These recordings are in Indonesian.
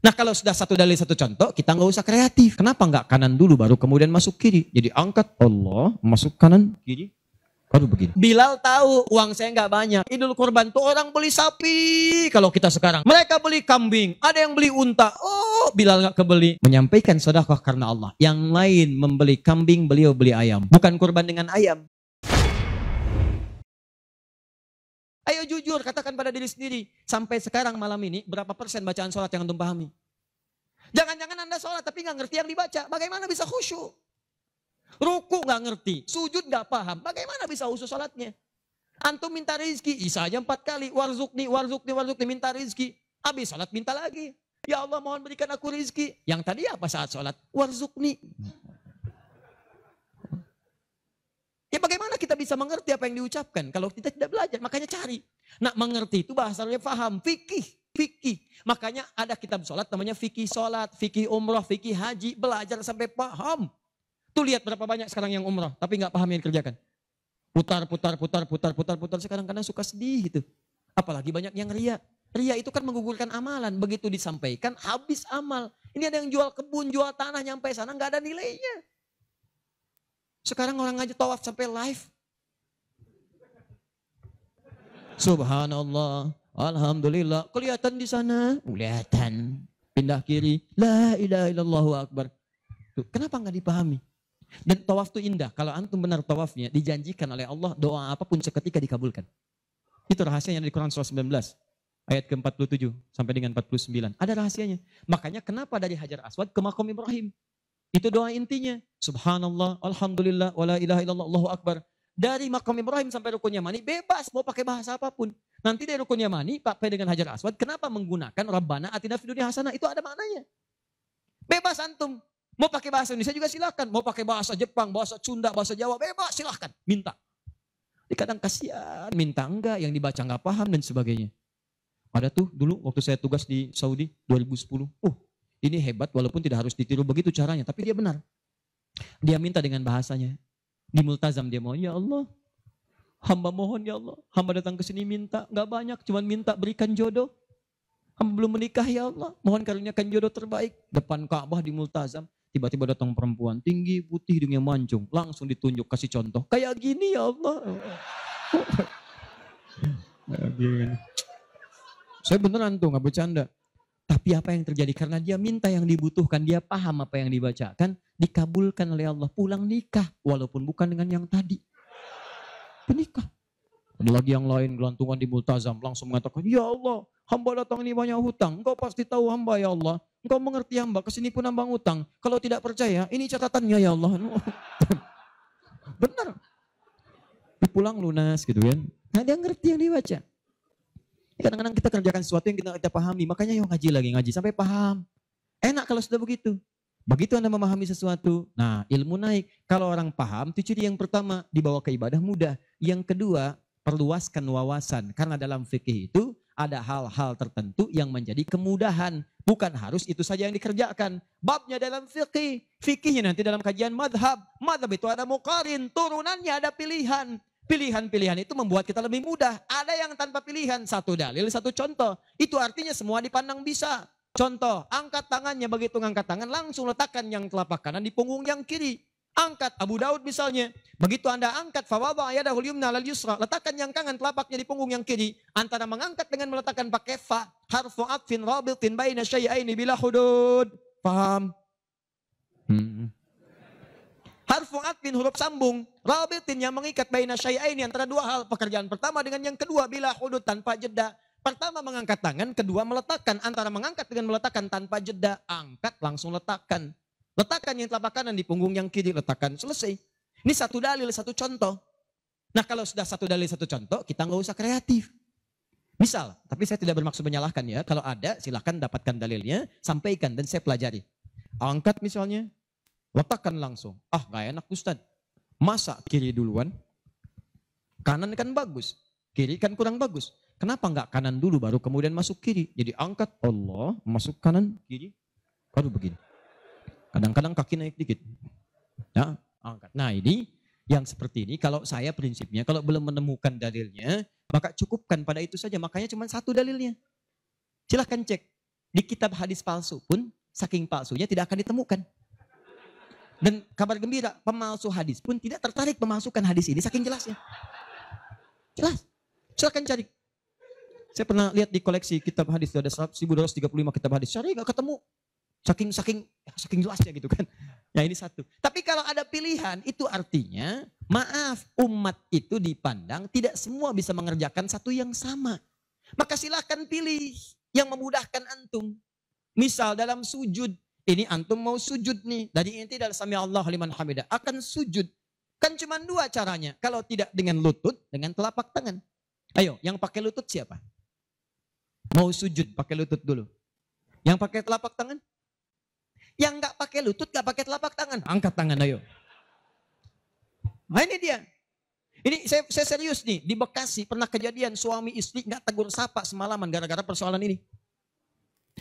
Nah kalau sudah satu dalil satu contoh, kita nggak usah kreatif. Kenapa nggak kanan dulu baru kemudian masuk kiri? Jadi angkat Allah, masuk kanan, kiri, baru begini. Bilal tahu uang saya nggak banyak. Idul Kurban tuh orang beli sapi. Kalau kita sekarang, mereka beli kambing, ada yang beli unta. Oh, Bilal nggak kebeli. Menyampaikan sedekah karena Allah. Yang lain membeli kambing, beliau beli ayam. Bukan kurban dengan ayam. Ayo jujur, katakan pada diri sendiri. Sampai sekarang malam ini, berapa persen bacaan sholat yang antum pahami? Jangan-jangan Anda sholat tapi nggak ngerti yang dibaca. Bagaimana bisa khusyuk? Ruku nggak ngerti, sujud nggak paham. Bagaimana bisa khusyuk sholatnya? Antum minta rezeki, Isa aja 4 kali. Warzukni, minta rezeki. Habis sholat minta lagi. Ya Allah mohon berikan aku rezeki. Yang tadi apa saat sholat? Warzukni. Ya bagaimana kita bisa mengerti apa yang diucapkan kalau kita tidak belajar? Makanya cari. Nah mengerti itu bahasanya paham. Fikih. Makanya ada kitab sholat namanya fikih sholat, fikih umrah, fikih haji. Belajar sampai paham. Tuh lihat berapa banyak sekarang yang umrah tapi nggak paham yang dikerjakan. Putar. Sekarang kadang suka sedih gitu. Apalagi banyak yang ria. Ria itu kan menggugurkan amalan. Begitu disampaikan habis amal. Ini ada yang jual kebun, jual tanah nyampe sana nggak ada nilainya. Sekarang orang aja tawaf sampai live. Subhanallah, alhamdulillah. Kelihatan di sana, kelihatan. Pindah kiri, la ilaha illallahu akbar. Tuh, kenapa nggak dipahami? Dan tawaf itu indah. Kalau antum benar tawafnya, dijanjikan oleh Allah doa apapun seketika dikabulkan. Itu rahasianya di Quran surah 19 ayat ke-47 sampai dengan 49. Ada rahasianya. Makanya kenapa dari Hajar Aswad ke Maqam Ibrahim? Itu doa intinya. Subhanallah, alhamdulillah, wala ilaha illallah, Allahu akbar. Dari Maqam Ibrahim sampai Rukun Yamani bebas mau pakai bahasa apapun. Nanti dari Rukun Yamani pakai dengan Hajar Aswad, kenapa menggunakan Rabbana atina fid dunya hasanah? Itu ada maknanya. Bebas antum. Mau pakai bahasa Indonesia juga silakan. Mau pakai bahasa Jepang, bahasa Sunda, bahasa Jawa, bebas silahkan. Minta. Kadang kasihan, minta enggak, yang dibaca enggak paham dan sebagainya. Ada tuh dulu waktu saya tugas di Saudi 2010. Ini hebat walaupun tidak harus ditiru begitu caranya. Tapi dia benar. Dia minta dengan bahasanya. Di multazam dia mau, ya Allah. Hamba mohon ya Allah. Hamba datang ke sini minta. Gak banyak, cuman minta berikan jodoh. Hamba belum menikah ya Allah. Mohon karuniakan jodoh terbaik. Depan Ka'bah di multazam. Tiba-tiba datang perempuan. Tinggi, putih, hidungnya mancung. Langsung ditunjuk, kasih contoh. Kayak gini ya Allah. Saya beneran tuh, gak bercanda. Tapi apa yang terjadi? Karena dia minta yang dibutuhkan, dia paham apa yang dibacakan, dikabulkan oleh Allah. Pulang nikah, walaupun bukan dengan yang tadi. Menikah. Ada lagi yang lain gelantungan di multazam, langsung mengatakan, ya Allah, hamba datang ini banyak hutang. Engkau pasti tahu hamba ya Allah. Engkau mengerti hamba, kesini pun hamba utang. Kalau tidak percaya, ini catatannya ya Allah. Benar. Pulang lunas gitu kan. Nah dia ngerti yang dibaca. Kadang-kadang kita kerjakan sesuatu yang kita pahami. Makanya yuk ngaji sampai paham. Enak kalau sudah begitu. Begitu Anda memahami sesuatu, nah ilmu naik. Kalau orang paham, itu ciri yang pertama, dibawa ke ibadah mudah. Yang kedua, perluaskan wawasan. Karena dalam fikih itu ada hal-hal tertentu yang menjadi kemudahan. Bukan harus itu saja yang dikerjakan. Babnya dalam fikih. Fikihnya nanti dalam kajian madhab. Madhab itu ada muqarin, turunannya ada pilihan. Pilihan-pilihan itu membuat kita lebih mudah. Ada yang tanpa pilihan, satu dalil, satu contoh. Itu artinya semua dipandang bisa. Contoh, angkat tangannya, begitu ngangkat tangan langsung letakkan yang telapak kanan di punggung yang kiri. Angkat, Abu Daud misalnya. Begitu Anda angkat, fawadha yadahul yumna lal yusra, letakkan yang kanan telapaknya di punggung yang kiri. Antara mengangkat dengan meletakkan pakai fa, harfu atfin rabitin baina syai'aini bila hudud. Paham? Harfu atfin huruf sambung, rabitin yang mengikat baina syai'aini antara dua hal. Pekerjaan pertama dengan yang kedua bila hudud tanpa jeda. Pertama mengangkat tangan, kedua meletakkan. Antara mengangkat dengan meletakkan tanpa jeda, angkat langsung letakkan. Letakkan yang telapak kanan di punggung yang kiri, letakkan, selesai. Ini satu dalil, satu contoh. Nah kalau sudah satu dalil, satu contoh, kita nggak usah kreatif. Misal, tapi saya tidak bermaksud menyalahkan ya. Kalau ada, silakan dapatkan dalilnya, sampaikan dan saya pelajari. Angkat misalnya. Letakkan langsung. Gak enak Ustadz. Masa kiri duluan? Kanan kan bagus. Kiri kan kurang bagus. Kenapa nggak kanan dulu baru kemudian masuk kiri? Jadi angkat Allah, masuk kanan, kiri. Baru begini. Kadang-kadang kaki naik dikit. Nah, angkat. Nah ini yang seperti ini. Kalau saya prinsipnya, kalau belum menemukan dalilnya, maka cukupkan pada itu saja. Makanya cuma satu dalilnya. Silahkan cek. Di kitab hadis palsu pun, saking palsunya tidak akan ditemukan. Dan kabar gembira, pemalsu hadis pun tidak tertarik memasukkan hadis ini, saking jelasnya. Jelas. Silakan cari. Saya pernah lihat di koleksi kitab hadis, ada 1235 kitab hadis. Cari nggak ketemu. Saking jelasnya gitu kan. Ya ini satu. Tapi kalau ada pilihan, itu artinya, maaf, umat itu dipandang tidak semua bisa mengerjakan satu yang sama. Maka silakan pilih yang memudahkan antum. Misal dalam sujud, ini antum mau sujud nih. Dari inti dalam sami Allah liman hamidah. Akan sujud. Kan cuma dua caranya. Kalau tidak dengan lutut, dengan telapak tangan. Ayo, yang pakai lutut siapa? Mau sujud pakai lutut dulu. Yang pakai telapak tangan? Yang nggak pakai lutut, nggak pakai telapak tangan. Angkat tangan, ayo. Nah ini dia. Ini saya serius nih. Di Bekasi pernah kejadian suami istri nggak tegur sapa semalaman gara-gara persoalan ini.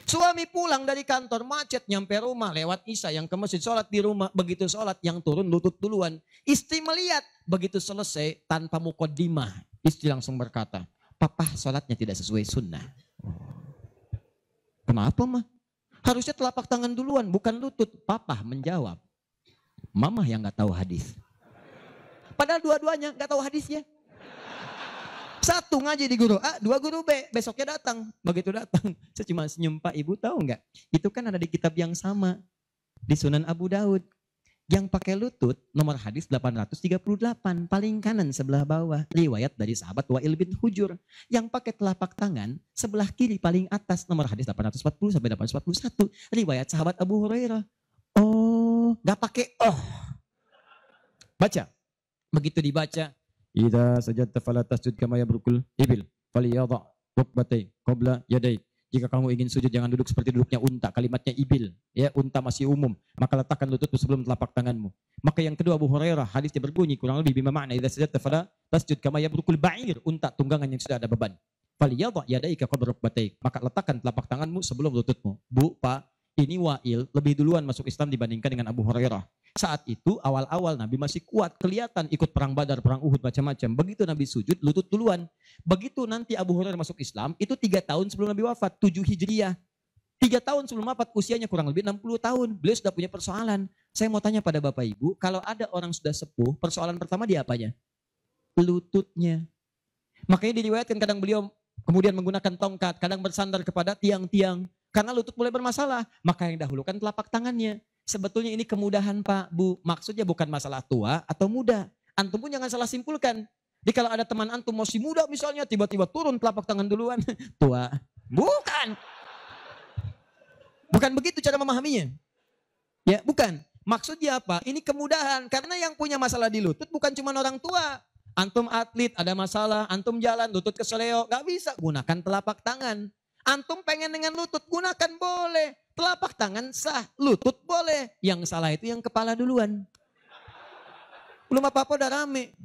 Suami pulang dari kantor macet nyampe rumah lewat isya yang ke masjid sholat di rumah. Begitu sholat yang turun lutut duluan. Istri melihat begitu selesai tanpa muqaddimah. Istri langsung berkata, papa sholatnya tidak sesuai sunnah. Kenapa mah? Harusnya telapak tangan duluan bukan lutut. Papa menjawab, mama yang gak tahu hadis. Padahal dua-duanya gak tahu hadisnya. Satu ngaji di guru A, dua guru B. Besoknya datang. Begitu datang, saya cuma senyum, Pak, ibu tahu nggak? Itu kan ada di kitab yang sama. Di Sunan Abu Daud. Yang pakai lutut, nomor hadis 838. Paling kanan sebelah bawah. Riwayat dari sahabat Wa'il bin Hujur. Yang pakai telapak tangan, sebelah kiri paling atas. Nomor hadis 840 sampai 841. Riwayat sahabat Abu Hurairah. Oh, nggak pakai Baca. Begitu dibaca. Idza sajadta fala tasjud kama yabrukul ibil falyadha rukbatai qabla yadai. Jika kamu ingin sujud jangan duduk seperti duduknya unta. Kalimatnya ibil, ya, unta masih umum. Maka letakkan lututmu sebelum telapak tanganmu. Maka yang kedua Abu Hurairah, hadisnya berbunyi kurang lebih bima makna idza sajadta fala tasjud kama yabrukul ba'ir, unta tunggangan yang sudah ada beban. Falyadha yadaika qabla rukbatai. Maka letakkan telapak tanganmu sebelum lututmu. Bu, Pak, ini Wa'il lebih duluan masuk Islam dibandingkan dengan Abu Hurairah. Saat itu awal-awal Nabi masih kuat, kelihatan ikut perang Badar, perang Uhud, macam-macam. Begitu Nabi sujud, lutut duluan. Begitu nanti Abu Hurairah masuk Islam, itu 3 tahun sebelum Nabi wafat, 7 Hijriah. 3 tahun sebelum wafat, usianya kurang lebih 60 tahun. Beliau sudah punya persoalan. Saya mau tanya pada Bapak Ibu, kalau ada orang sudah sepuh, persoalan pertama dia apanya? Lututnya. Makanya diriwayatkan kadang beliau kemudian menggunakan tongkat, kadang bersandar kepada tiang-tiang. Karena lutut mulai bermasalah, maka yang dahulukan telapak tangannya. Sebetulnya ini kemudahan Pak, Bu. Maksudnya bukan masalah tua atau muda. Antum pun jangan salah simpulkan. Jadi kalau ada teman antum masih muda misalnya, tiba-tiba turun telapak tangan duluan. Tua. Bukan. Bukan begitu cara memahaminya. Ya, bukan. Maksudnya apa? Ini kemudahan. Karena yang punya masalah di lutut bukan cuma orang tua. Antum atlet ada masalah, antum jalan lutut keseleo. Gak bisa, gunakan telapak tangan. Antum pengen dengan lutut, gunakan boleh. Telapak tangan sah, lutut boleh. Yang salah itu yang kepala duluan. Belum apa-apa udah rame.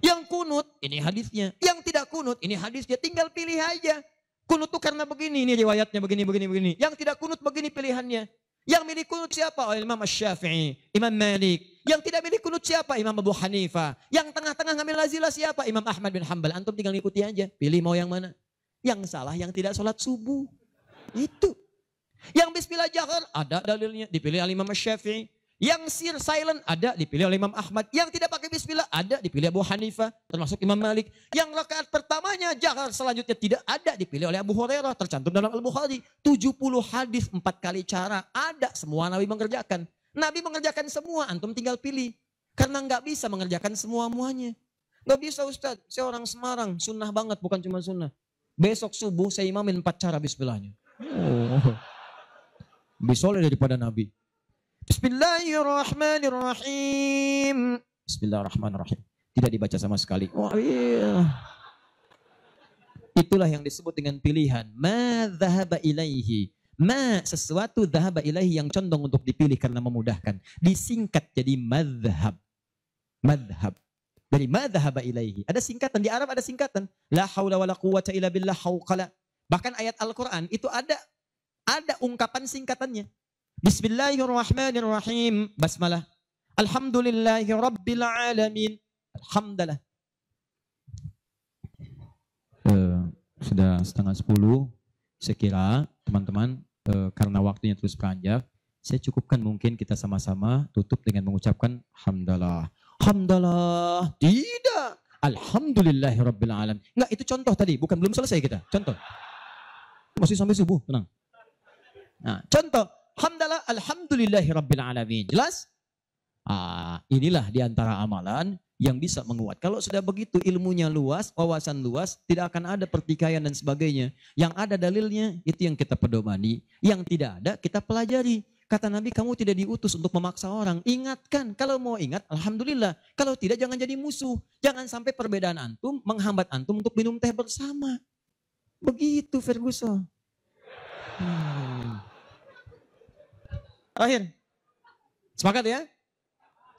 Yang kunut, ini hadisnya. Yang tidak kunut, ini hadisnya. Tinggal pilih aja. Kunut tuh karena begini, ini riwayatnya begini. Yang tidak kunut begini pilihannya. Yang milih kunut siapa? Oh, Imam Syafi'i, Imam Malik. Yang tidak milih kunut siapa? Imam Abu Hanifah. Yang tengah-tengah ngambil lazilah siapa? Imam Ahmad bin Hanbal. Antum tinggal ikuti aja. Pilih mau yang mana. Yang salah yang tidak sholat subuh. Itu. Yang bismillah jahar ada dalilnya. Dipilih oleh Imam Syafi'i. Yang sir silent ada dipilih oleh Imam Ahmad. Yang tidak pakai bismillah ada dipilih Abu Hanifah. Termasuk Imam Malik. Yang rakaat pertamanya jahar selanjutnya tidak ada dipilih oleh Abu Hurairah. Tercantum dalam Al-Bukhari. 70 hadis 4 kali cara. Ada semua Nabi mengerjakan. Nabi mengerjakan semua. Antum tinggal pilih. Karena nggak bisa mengerjakan semua-muanya. Nggak bisa Ustaz. Saya orang Semarang. Sunnah banget bukan cuma sunnah. Besok subuh saya imamin 4 cara bismillahnya. Oh. Lebih soleh daripada Nabi. Bismillahirrahmanirrahim. Bismillahirrahmanirrahim. Tidak dibaca sama sekali. Oh iya. Itulah yang disebut dengan pilihan. Ma dhahaba ilaihi. Ma sesuatu dhahaba ilaihi yang condong untuk dipilih karena memudahkan. Disingkat jadi madhab. Madhab. Dari madhaba ilaihi. Ada singkatan. Di Arab ada singkatan. La hawla wa la quwata illa billah hawqala. Bahkan ayat Al-Quran itu ada ungkapan singkatannya. Bismillahirrahmanirrahim. Basmalah. Alhamdulillahi rabbil alamin. Alhamdulillah. Sudah 9:30. Saya kira teman-teman, karena waktunya terus beranjak, saya cukupkan mungkin kita sama-sama tutup dengan mengucapkan hamdalah. Hamdalah. Tidak. Alhamdulillahirabbil alamin. Enggak, itu contoh tadi, bukan belum selesai kita. Contoh. Masih sampai subuh, tenang. Nah, contoh. Hamdalah alhamdulillahirabbil alamin. Jelas? Inilah diantara amalan yang bisa menguat. Kalau sudah begitu ilmunya luas, wawasan luas, tidak akan ada pertikaian dan sebagainya. Yang ada dalilnya, itu yang kita pedomani. Yang tidak ada, kita pelajari. Kata Nabi, kamu tidak diutus untuk memaksa orang. Ingatkan, kalau mau ingat, alhamdulillah. Kalau tidak, jangan jadi musuh. Jangan sampai perbedaan antum menghambat antum untuk minum teh bersama. Begitu Ferguson. Akhir. Sepakat ya?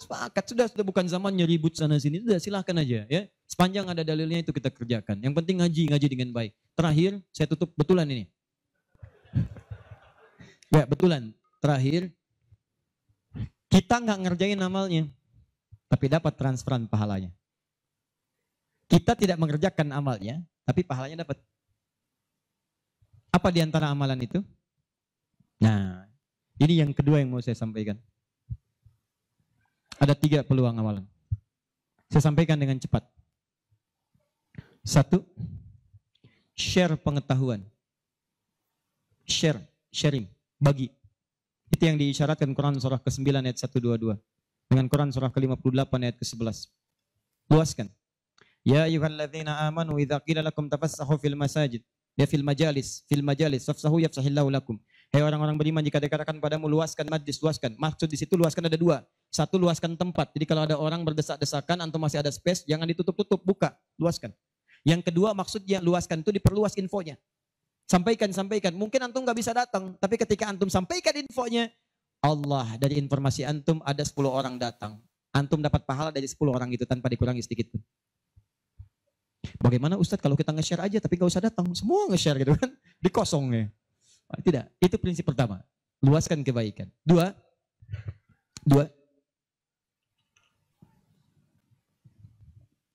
Sepakat, sudah bukan zamannya ribut sana sini, sudah silahkan aja ya. Sepanjang ada dalilnya itu kita kerjakan. Yang penting ngaji dengan baik. Terakhir, saya tutup betulan ini. Ya betulan, terakhir. Kita nggak ngerjain amalnya, tapi dapat transferan pahalanya. Kita tidak mengerjakan amalnya, tapi pahalanya dapat. Apa diantara amalan itu? Nah, ini yang kedua yang mau saya sampaikan. Ada 3 peluang amalan. Saya sampaikan dengan cepat. 1, share pengetahuan. Sharing, bagi. Itu yang diisyaratkan Quran surah ke-9 ayat 122. Dengan Quran surah ke-58 ayat ke-11. Luaskan. Ya ayyuhalladzina amanu idza qila lakum tafassahu fil masajid. Ya fil majalis, fafsahu yafsahillahu lakum. Hei orang-orang beriman, jika dikatakan padamu luaskan majlis, luaskan. Maksud di situ luaskan ada 2. 1, luaskan tempat. Jadi kalau ada orang berdesak-desakan, antum masih ada space, jangan ditutup-tutup, buka, luaskan. Yang kedua maksudnya luaskan itu diperluas infonya. Sampaikan. Mungkin antum nggak bisa datang, tapi ketika antum sampaikan infonya, Allah dari informasi antum ada 10 orang datang. Antum dapat pahala dari 10 orang itu tanpa dikurangi sedikit pun. Bagaimana Ustadz kalau kita nge-share aja tapi gak usah datang, semua nge-share gitu kan, dikosongnya. Tidak, itu prinsip pertama. Luaskan kebaikan. 2,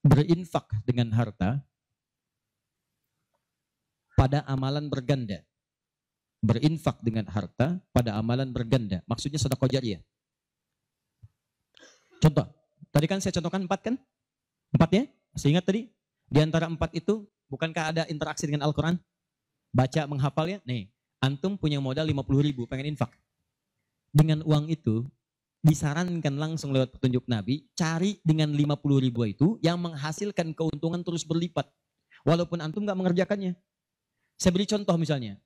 berinfak dengan harta pada amalan berganda. Berinfak dengan harta pada amalan berganda. Maksudnya sedekah jariyah. Contoh, tadi kan saya contohkan 4 kan? 4 ya? Masih ingat tadi? Di antara 4 itu, bukankah ada interaksi dengan Al-Quran? Baca, menghafalnya. Nih, antum punya modal 50.000, pengen infak. Dengan uang itu, disarankan langsung lewat petunjuk Nabi, cari dengan 50.000 itu yang menghasilkan keuntungan terus berlipat. Walaupun antum gak mengerjakannya. Saya beri contoh misalnya.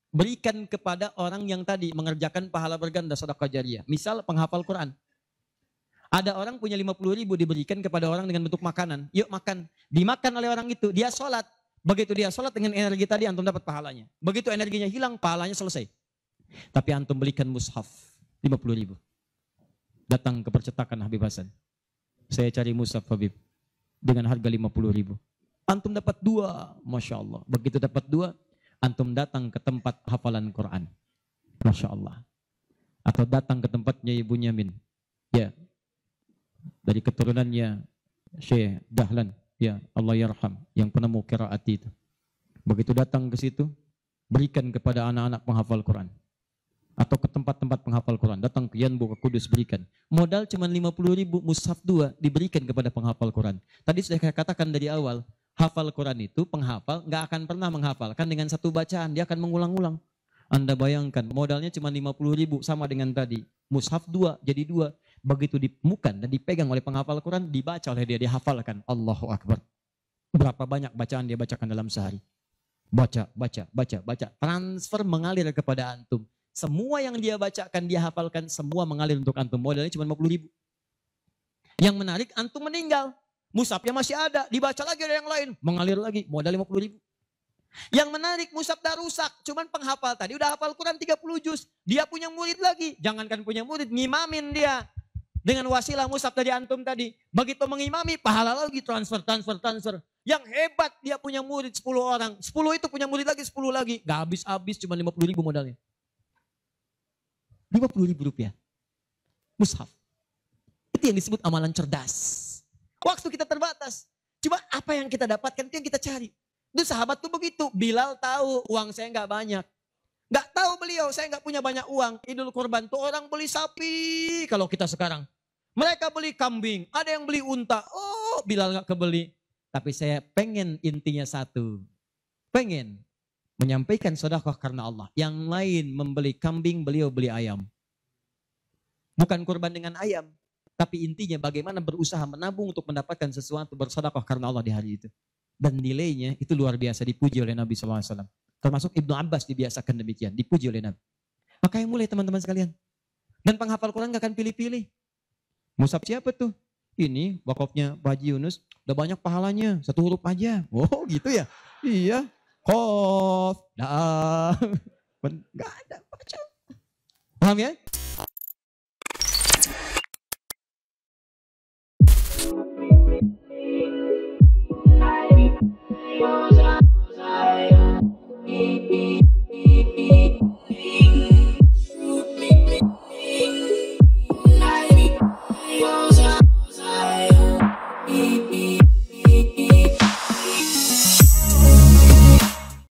Berikan kepada orang yang tadi mengerjakan pahala berganda sedekah jariyah. Misal penghafal Quran. Ada orang punya 50.000 diberikan kepada orang dengan bentuk makanan. Yuk makan. Dimakan oleh orang itu. Dia sholat. Begitu dia sholat dengan energi tadi antum dapat pahalanya. Begitu energinya hilang pahalanya selesai. Tapi antum belikan mushaf 50.000. Datang ke percetakan Habib Hasan. Saya cari mushaf Habib. Dengan harga 50.000. Antum dapat 2. Masya Allah. Begitu dapat 2. Antum datang ke tempat hafalan Quran. Masya Allah. Atau datang ke tempatnya Ibu Nyamin. Ya. Dari keturunannya Syekh Dahlan, ya Allah yarham, yang penemu qiraat itu. Begitu datang ke situ, berikan kepada anak-anak penghafal Quran. Atau ke tempat-tempat penghafal Quran, datang ke Yanbu, ke Kudus, berikan. Modal cuma 50.000, mushaf 2 diberikan kepada penghafal Quran. Tadi sudah saya katakan dari awal, hafal Quran itu penghafal nggak akan pernah menghafalkan dengan satu bacaan, dia akan mengulang-ulang. Anda bayangkan, modalnya cuma 50.000 sama dengan tadi. Mushaf 2 jadi 2. Begitu ditemukan dan dipegang oleh penghafal Quran, dibaca oleh dia, dihafalkan. Allahu Akbar. Berapa banyak bacaan dia bacakan dalam sehari. Baca. Transfer mengalir kepada antum. Semua yang dia bacakan, dia hafalkan, semua mengalir untuk antum. Modalnya cuma 50.000. Yang menarik, antum meninggal. Mushafnya masih ada, dibaca lagi ada yang lain. Mengalir lagi, modal 50.000. Yang menarik, mushaf dah rusak. Cuman penghafal tadi udah hafal Quran 30 juz. Dia punya murid lagi. Jangankan punya murid, ngimamin dia. Dengan wasilah mushaf dari antum tadi. Begitu mengimami, pahala lagi transfer. Yang hebat dia punya murid 10 orang. 10 itu punya murid lagi, 10 lagi. Gak habis-habis, cuma 50.000 modalnya. 50.000 rupiah. Mushaf. Itu yang disebut amalan cerdas. Waktu kita terbatas. Cuma apa yang kita dapatkan itu yang kita cari. Itu sahabat tuh begitu. Bilal tahu uang saya nggak banyak. Nggak tahu beliau, saya nggak punya banyak uang. Idul Kurban tuh orang beli sapi kalau kita sekarang. Mereka beli kambing, ada yang beli unta. Oh, Bilal nggak kebeli. Tapi saya pengen intinya satu. Pengen menyampaikan sedekah karena Allah. Yang lain membeli kambing, beliau beli ayam. Bukan kurban dengan ayam. Tapi intinya bagaimana berusaha menabung untuk mendapatkan sesuatu bersedekah karena Allah di hari itu. Dan nilainya itu luar biasa dipuji oleh Nabi SAW. Termasuk Ibnu Abbas dibiasakan demikian. Dipuji oleh Nabi. Makanya mulai teman-teman sekalian. Dan penghafal Quran gak akan pilih-pilih. Musab siapa tuh? Ini wakafnya Pak Haji Yunus. Udah banyak pahalanya. Satu huruf aja. Oh gitu ya? Iya. Qaf. Lam. Gak ada. Baca. Paham ya?